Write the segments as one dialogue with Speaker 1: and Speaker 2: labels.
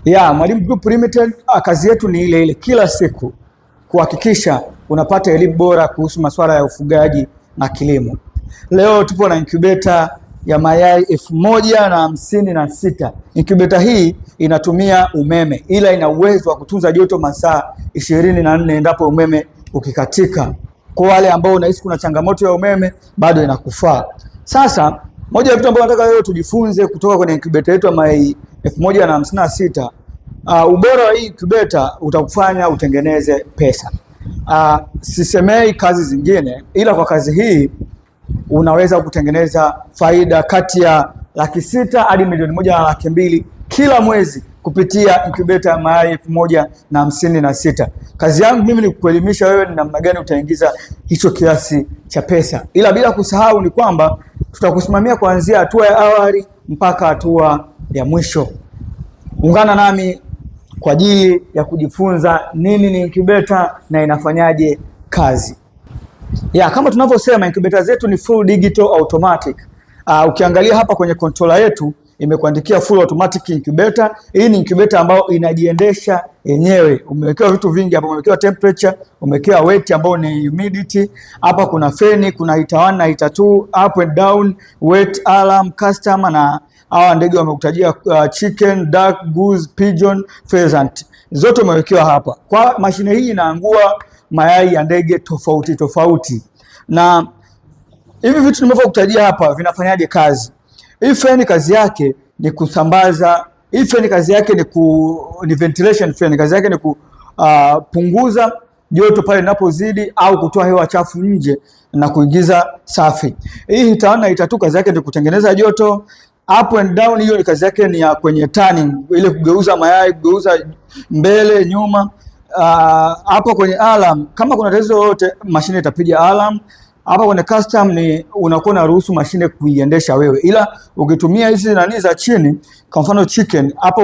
Speaker 1: Mwalimu Group Limited, kazi yetu ni ile ile kila siku kuhakikisha unapata elimu bora kuhusu masuala ya ufugaji na kilimo. Leo tupo na incubator ya mayai 1056. Incubator hii inatumia umeme ila ina uwezo wa kutunza joto masaa 24 endapo umeme ukikatika. Kwa wale ambao unahisi kuna changamoto ya umeme bado inakufaa. Sasa moja ya vitu ambavyo nataka leo tujifunze kutoka kwenye incubator yetu ya mayai 1056, ubora wa hii incubator utakufanya utengeneze pesa. Sisemei kazi zingine, ila kwa kazi hii unaweza kutengeneza faida kati ya $600,000 hadi $1,200,000 kila mwezi kupitia incubator ya mayai 1056. Kazi yangu mimi ni kukuelimisha wewe ni namna gani utaingiza hicho kiasi cha pesa, ila bila kusahau ni kwamba tutakusimamia kuanzia hatua ya awali mpaka hatua ya mwisho. Ungana nami kwa ajili ya kujifunza nini ni incubator na inafanyaje kazi. Kama tunavyosema incubator zetu ni full digital automatic. Ukiangalia hapa kwenye controller yetu imekuandikia full automatic incubator. Hii ni incubator ambayo inajiendesha yenyewe. Umewekewa vitu vingi hapa, umewekewa temperature, umewekewa weight ambayo ni humidity. Hapa kuna feni, kuna heater 1 na heater 2, up and down, weight, alarm, customer na hawa ndege wamekutajia chicken, duck, goose, pigeon, pheasant. Zote umewekewa hapa. Kwa mashine hii inaangua mayai ya ndege tofauti tofauti. Na hivi vitu nimevyokutajia hapa vinafanyaje kazi? Hii fan kazi yake ni kusambaza, hii fan kazi yake ni ventilation fan, kazi yake ni kupunguza joto pale linapozidi au kutoa hewa chafu nje na kuingiza safi. Hii heater 1 na heater 2 kazi yake ni kutengeneza joto. Up and down, hiyo ni kazi yake ni ya kwenye turning, ile kugeuza mayai, kugeuza mbele nyuma. Hapa kwenye alarm, kama kuna tatizo lolote mashine itapiga alarm. Hapa kwenye custom ni unakuwa na ruhusu mashine kuiendesha wewe, ila ukitumia hizi nani za chini, kwa mfano chicken, hapa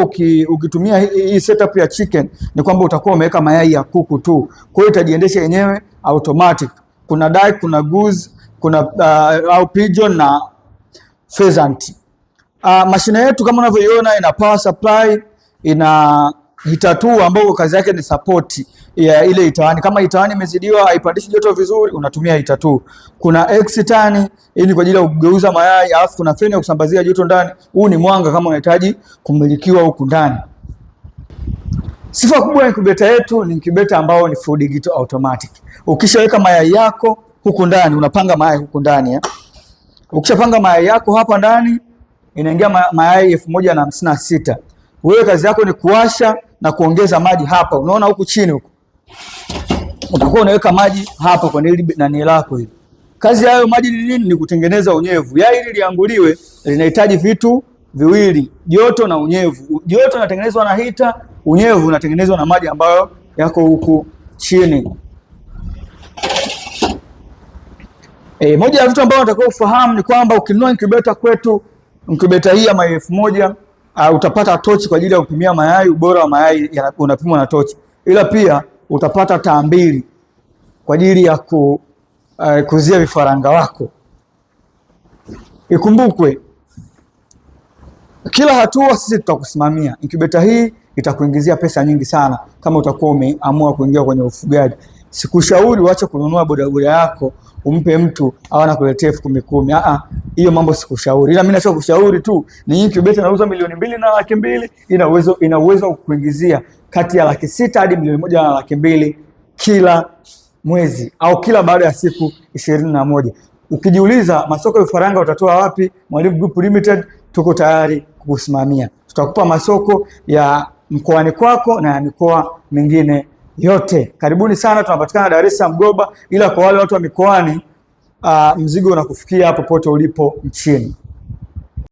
Speaker 1: ukitumia hii setup ya chicken ni kwamba utakuwa umeweka mayai ya kuku tu, kwa hiyo itajiendesha yenyewe automatic. Kuna duck, kuna goose, kuna au pigeon na pheasant. Mashine yetu kama unavyoiona ina power supply, ina heater 2 ambayo kazi yake ni support ya ile heater 1. Kama heater 1 imezidiwa haipandishi joto vizuri, unatumia heater 2. Kuna extern, hii ni kwa ajili ya kugeuza mayai, alafu kuna feni ya kusambazia joto ndani. Huu ni mwanga kama unahitaji kumilikiwa huku ndani. Sifa kubwa ya incubator yetu ni incubator ambao ni full digital automatic. Ukishaweka mayai yako huku ndani, unapanga mayai huku ndani. Ukishapanga mayai yako hapa ndani, inaingia mayai 1056. Wewe kazi yako ni kuwasha na kuongeza maji hapa. Unaona huku chini huku, utakuwa unaweka maji hapa kwa nani lako hili. Kazi ya hayo maji ni nini? Ni kutengeneza unyevu. Yai hili lianguliwe linahitaji vitu viwili, joto na unyevu. Joto inatengenezwa na heater, unyevu unatengenezwa na maji ambayo yako huku chini. Moja ya vitu ambavyo nataka ufahamu ni kwamba ukinunua incubator kwetu, incubator hii ya mayai 1000, utapata tochi kwa ajili ya kupimia mayai. Ubora wa mayai unapimwa na tochi, ila pia utapata taa 2 kwa ajili ya kuzia vifaranga wako. Ikumbukwe kila hatua sisi tutakusimamia. Incubator hii itakuingizia pesa nyingi sana kama utakuwa umeamua kuingia kwenye ufugaji. Sikushauri uache kununua bodaboda yako umpe mtu au anakuletea 10,000. Hiyo mambo sikushauri. Ila mimi nachokushauri tu ni incubator inauza $2,200,000 na $200,000. Ina uwezo wa kukuingizia kati ya $600,000 hadi $1,200,000 kila mwezi au kila baada ya siku 21. Ukijiuliza masoko ya vifaranga utatoa wapi? Mwalimu Group Limited tuko tayari kukusimamia. Tutakupa masoko ya mkoani kwako na ya mikoa mingine yote. Karibuni sana, tunapatikana Dar es Salaam Goba, ila kwa wale watu wa mikoani mzigo unakufikia popote ulipo nchini.